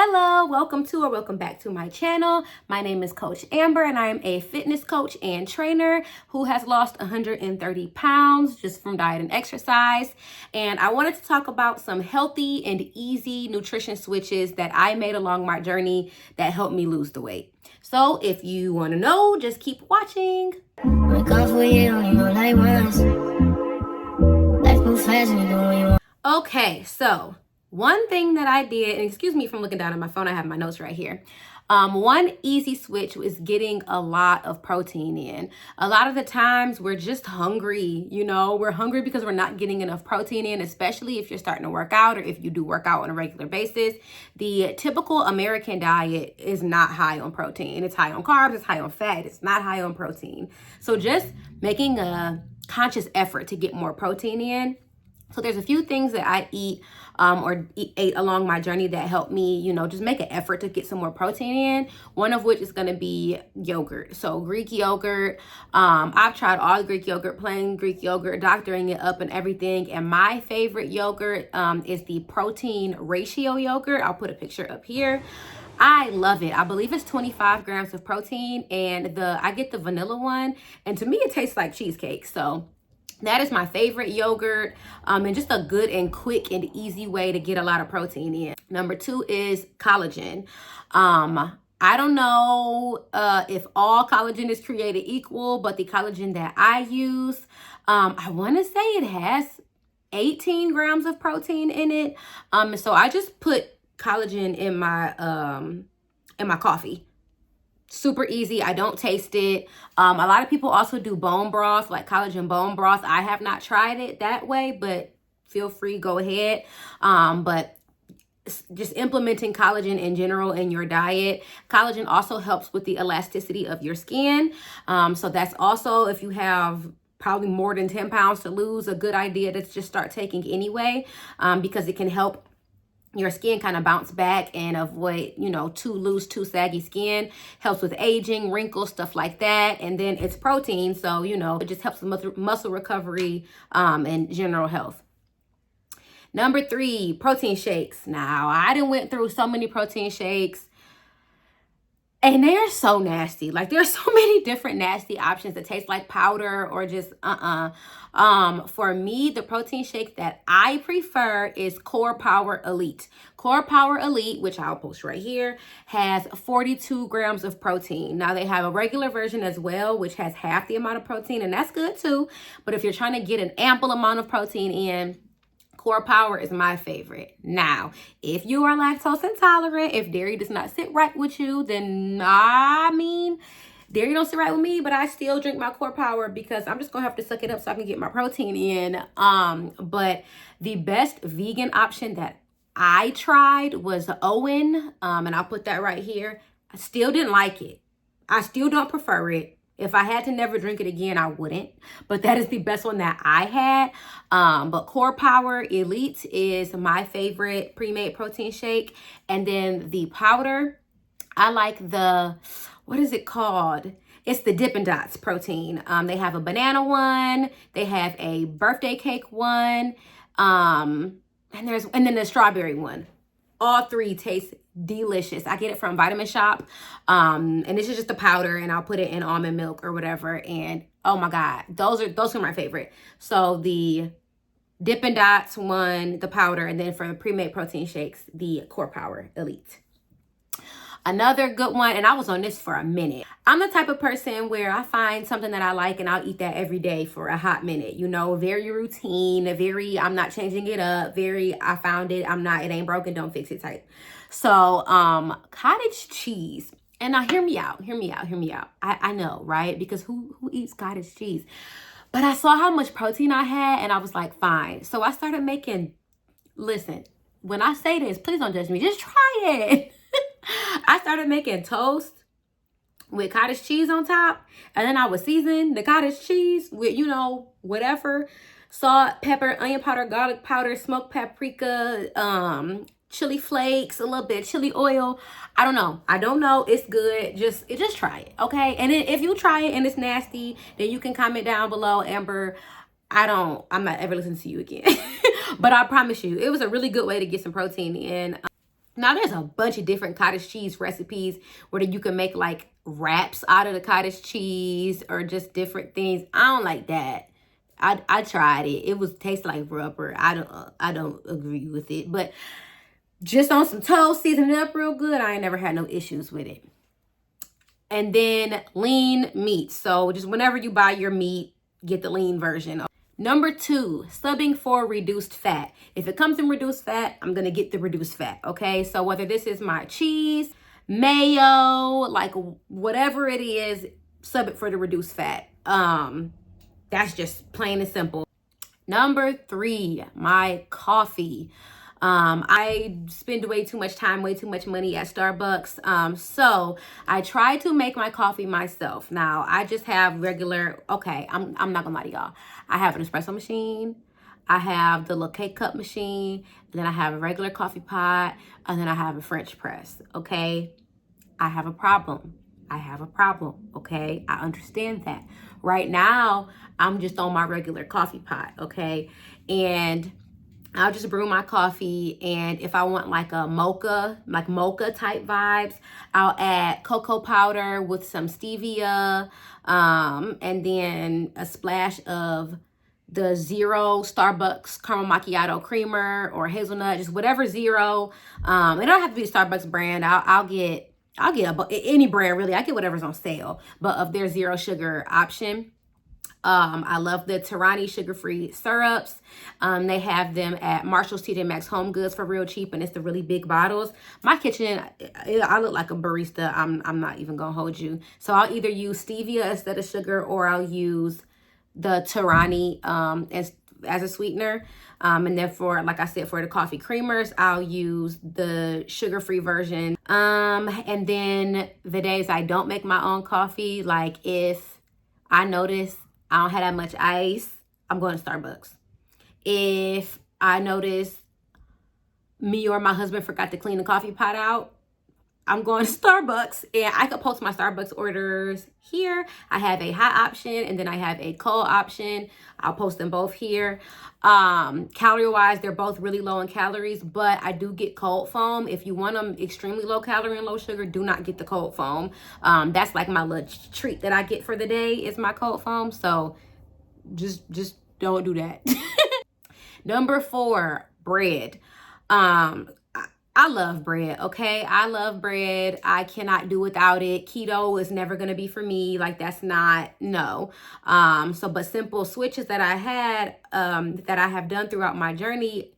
Hello, welcome back to my channel. My name is Coach Amber and I am a fitness coach and trainer who has lost 130 pounds just from diet and exercise. And I wanted to talk about some healthy and easy nutrition switches that I made along my journey that helped me lose the weight. So if you want to know, just keep watching. Okay, so one thing that I did, and excuse me from looking down at my phone, I have my notes right here. One easy switch was getting a lot of protein in. A lot of the times we're just hungry, we're hungry because we're not getting enough protein in, especially if you're starting to work out or if you do work out on a regular basis. The typical American diet is not high on protein. It's high on carbs, it's high on fat, it's not high on protein. So just making a conscious effort to get more protein in. So there's a few things that I ate along my journey that helped me, just make an effort to get some more protein in. One of which is going to be yogurt. So Greek yogurt. I've tried all Greek yogurt, plain Greek yogurt, doctoring it up and everything. And my favorite yogurt is the protein ratio yogurt. I'll put a picture up here. I love it. I believe it's 25 grams of protein, and I get the vanilla one, and to me it tastes like cheesecake. So that is my favorite yogurt, and just a good and quick and easy way to get a lot of protein in. Number 2 is collagen. I don't know if all collagen is created equal, but the collagen that I use, I want to say it has 18 grams of protein in it. So I just put collagen in my coffee. Super easy. I don't taste it. A lot of people also do bone broth, like collagen bone broth. I have not tried it that way, but feel free, go ahead. But just implementing collagen in general in your diet. Collagen also helps with the elasticity of your skin. So that's also, if you have probably more than 10 pounds to lose, a good idea to just start taking anyway, because it can help your skin kind of bounce back and avoid, too loose, too saggy skin. Helps with aging, wrinkles, stuff like that. And then it's protein, so, it just helps with muscle recovery and general health. Number 3, protein shakes. Now, I done went through so many protein shakes, and they are so nasty. Like, there's so many different nasty options that taste like powder or just for me, the protein shake that I prefer is Core Power Elite. Core Power Elite, which I'll post right here, has 42 grams of protein. Now, they have a regular version as well, which has half the amount of protein, and that's good too. But if you're trying to get an ample amount of protein in, Core Power is my favorite. Now, if you are lactose intolerant, if dairy does not sit right with you, then dairy don't sit right with me, but I still drink my Core Power because I'm just gonna have to suck it up so I can get my protein in. But the best vegan option that I tried was Owen, and I'll put that right here. I still didn't like it. I still don't prefer it. If I had to never drink it again, I wouldn't. But that is the best one that I had. But Core Power Elite is my favorite pre-made protein shake. And then the powder, I like what is it called? It's the Dippin' Dots protein. They have a banana one. They have a birthday cake one. And then the strawberry one. All 3 taste delicious. I get it from Vitamin Shop. And this is just the powder, and I'll put it in almond milk or whatever. And oh my God, those are my favorite. So the Dippin' Dots one, the powder, and then for the pre-made protein shakes, the Core Power Elite. Another good one, and I was on this for a minute. I'm the type of person where I find something that I like and I'll eat that every day for a hot minute. Very routine, I'm not changing it up, I found it, it ain't broken, don't fix it type. So, cottage cheese. And now hear me out. I know, right? Because who eats cottage cheese? But I saw how much protein I had and I was like, fine. So I started making, listen, when I say this, please don't judge me. Just try it. I started making toast with cottage cheese on top. And then I would season the cottage cheese with, whatever. Salt, pepper, onion powder, garlic powder, smoked paprika, chili flakes, a little bit of chili oil. I don't know. It's good. Just try it, okay? And then if you try it and it's nasty, then you can comment down below, Amber, I'm not ever listening to you again. But I promise you, it was a really good way to get some protein in. Now, there's a bunch of different cottage cheese recipes where you can make like wraps out of the cottage cheese or just different things. I don't like that. I tried it. It was taste like rubber. I don't agree with it. But just on some toast, season it up real good, I ain't never had no issues with it. And then lean meat. So just whenever you buy your meat, get the lean version. Number 2, subbing for reduced fat. If it comes in reduced fat, I'm going to get the reduced fat, okay? So whether this is my cheese, mayo, like whatever it is, sub it for the reduced fat. That's just plain and simple. Number 3, my coffee. I spend way too much time, way too much money at Starbucks. So I try to make my coffee myself. Now, I just have regular, okay, I'm not gonna lie to y'all. I have an espresso machine. I have the little K-cup machine. And then I have a regular coffee pot. And then I have a French press, okay? I have a problem. Okay? I understand that. Right now, I'm just on my regular coffee pot, okay? And I'll just brew my coffee, and if I want like a mocha, like mocha type vibes, I'll add cocoa powder with some stevia, and then a splash of the zero Starbucks caramel macchiato creamer or hazelnut, just whatever zero. It don't have to be a Starbucks brand. I'll get any brand really. I get whatever's on sale, but of their zero sugar option. I love the Torani sugar-free syrups. They have them at Marshall's, TJ Maxx, Home Goods for real cheap, and it's the really big bottles. My kitchen, I look like a barista. I'm not even gonna hold you. So I'll either use stevia instead of sugar, or I'll use the Torani as a sweetener. And then for, like I said, for the coffee creamers, I'll use the sugar-free version. And then the days I don't make my own coffee, like if I notice I don't have that much ice, I'm going to Starbucks. If I notice me or my husband forgot to clean the coffee pot out, I'm going to Starbucks. And I could post my Starbucks orders here. I have a hot option and then I have a cold option. I'll post them both here. Calorie wise, they're both really low in calories, but I do get cold foam. If you want them extremely low calorie and low sugar, do not get the cold foam. That's like my little treat that I get for the day is my cold foam. So just don't do that. Number 4, bread. I love bread, okay? I love bread. I cannot do without it. Keto is never going to be for me. Like, that's not, no. But simple switches that I had, that I have done throughout my journey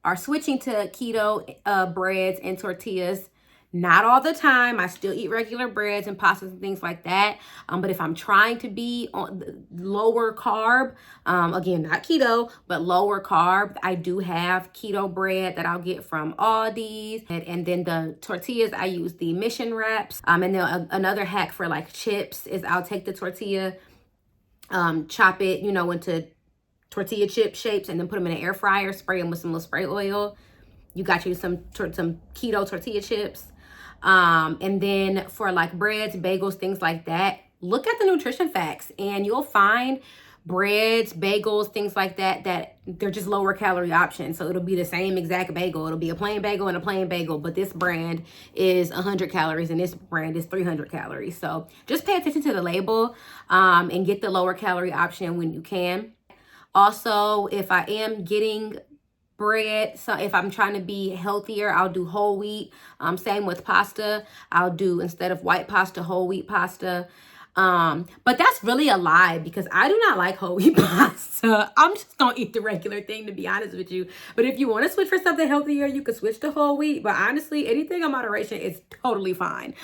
are switching to keto breads and tortillas. Not all the time. I still eat regular breads and pastas and things like that. But if I'm trying to be on lower carb, again, not keto, but lower carb, I do have keto bread that I'll get from Aldi's. And then the tortillas, I use the Mission wraps. And then another hack for like chips is I'll take the tortilla, chop it, into tortilla chip shapes, and then put them in an air fryer, spray them with some little spray oil. You got you some keto tortilla chips. And then for like breads, bagels, things like that, look at the nutrition facts and you'll find breads, bagels, things like that, that they're just lower calorie options. So it'll be the same exact bagel. It'll be a plain bagel and a plain bagel, but this brand is 100 calories and this brand is 300 calories. So just pay attention to the label, and get the lower calorie option when you can. Also, if I am getting bread, so if I'm trying to be healthier, I'll do whole wheat. Same with pasta. I'll do, instead of white pasta, whole wheat pasta. But that's really a lie because I do not like whole wheat pasta. I'm just gonna eat the regular thing, to be honest with you. But if you want to switch for something healthier, you could switch to whole wheat. But honestly, anything in moderation is totally fine.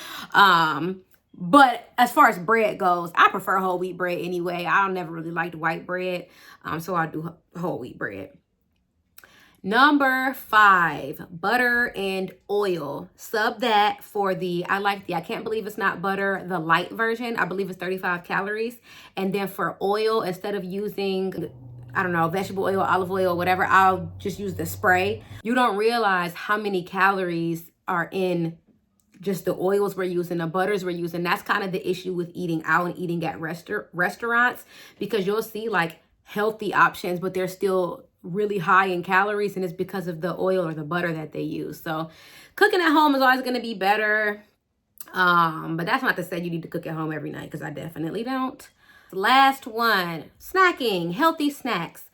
But as far as bread goes, I prefer whole wheat bread anyway. I never really liked white bread. So I do whole wheat bread. Number 5, butter and oil. Sub that for I can't believe it's not butter, the light version. I believe it's 35 calories. And then for oil, instead of using, I don't know, vegetable oil, olive oil, whatever, I'll just use the spray. You don't realize how many calories are in just the oils we're using, the butters we're using. That's kind of the issue with eating out and eating at restaurants, because you'll see like healthy options, but they're still really high in calories, and it's because of the oil or the butter that they use. So cooking at home is always going to be better. But that's not to say you need to cook at home every night, because I definitely don't. Last one, snacking, healthy snacks,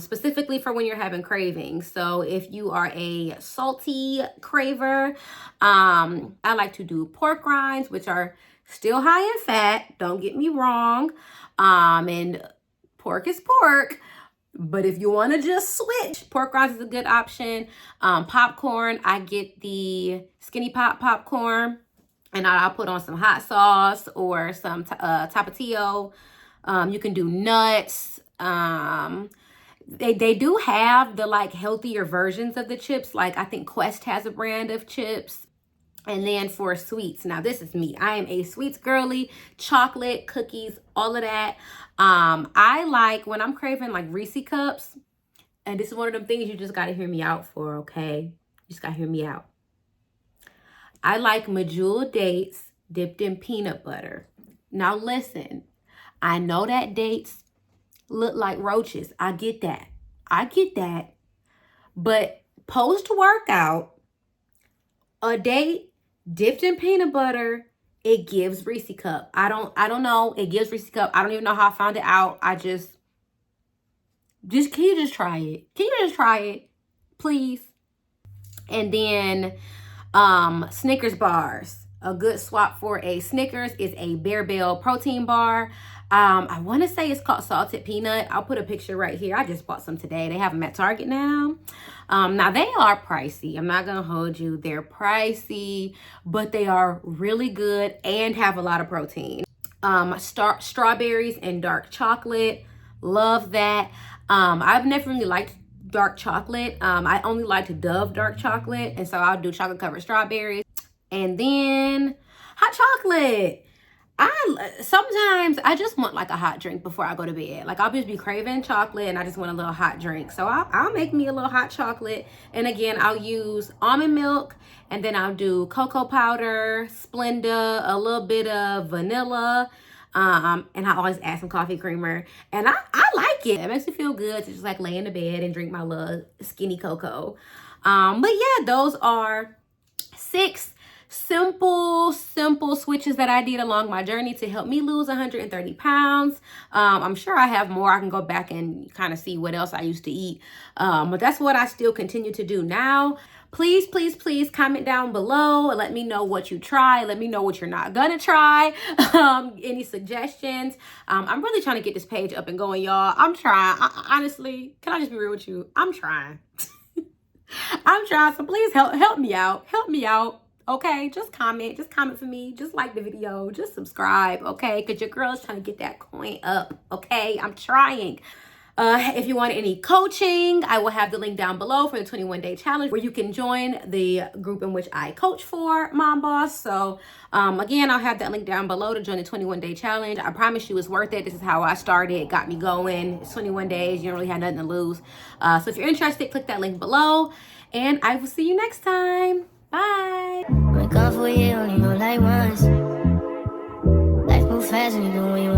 specifically for when you're having cravings. So if you are a salty craver, I like to do pork rinds, which are still high in fat, don't get me wrong. And pork is pork. But if you want to just switch, pork rinds is a good option. Popcorn, I get the Skinny Pop popcorn, and I'll put on some hot sauce or some tapatio. You can do nuts. They do have the like healthier versions of the chips. Like I think Quest has a brand of chips. And then for sweets, now this is me. I am a sweets girly, chocolate, cookies, all of that. I like, when I'm craving like Reese cups, and this is one of them things you just got to hear me out for, okay? You just got to hear me out. I like medjool dates dipped in peanut butter. Now listen, I know that dates look like roaches. I get that. I get that. But post-workout, a date dipped in peanut butter, it gives Reese cup. I don't know. It gives Reese cup. I don't even know how I found it out. Can you just try it? Can you just try it, please? And then Snickers bars. A good swap for a Snickers is a Bear Bell protein bar. I want to say it's called Salted Peanut. I'll put a picture right here. I just bought some today. They have them at Target now. Now they are pricey. I'm not going to hold you. They're pricey, but they are really good and have a lot of protein. Strawberries and dark chocolate. Love that. I've never really liked dark chocolate. I only like Dove dark chocolate, and so I'll do chocolate covered strawberries. And then hot chocolate. Sometimes I just want like a hot drink before I go to bed. Like I'll just be craving chocolate and I just want a little hot drink. So I'll make me a little hot chocolate. And again, I'll use almond milk, and then I'll do cocoa powder, Splenda, a little bit of vanilla. And I always add some coffee creamer. And I like it. It makes me feel good to just like lay in the bed and drink my little skinny cocoa. But yeah, those are 6 simple switches that I did along my journey to help me lose 130 pounds. I'm sure I have more. I can go back and kind of see what else I used to eat. But that's what I still continue to do now. Please, please, please comment down below. Let me know what you try. Let me know what you're not gonna try. Any suggestions. I'm really trying to get this page up and going, y'all. I'm trying. Honestly, can I just be real with you? I'm trying. I'm trying. So please help me out. Help me out. Okay, just comment for me, just like the video, just subscribe, okay, because your girl is trying to get that coin up, okay, I'm trying. If you want any coaching, I will have the link down below for the 21-day challenge, where you can join the group in which I coach for Mom Boss. So again, I'll have that link down below to join the 21-day challenge. I promise you it's worth it. This is how I started. It got me going. It's 21 days. You don't really have nothing to lose. So if you're interested, click that link below, and I will see you next time. Bye. Wake up for you, only know like once. Life move fast and you do what you want.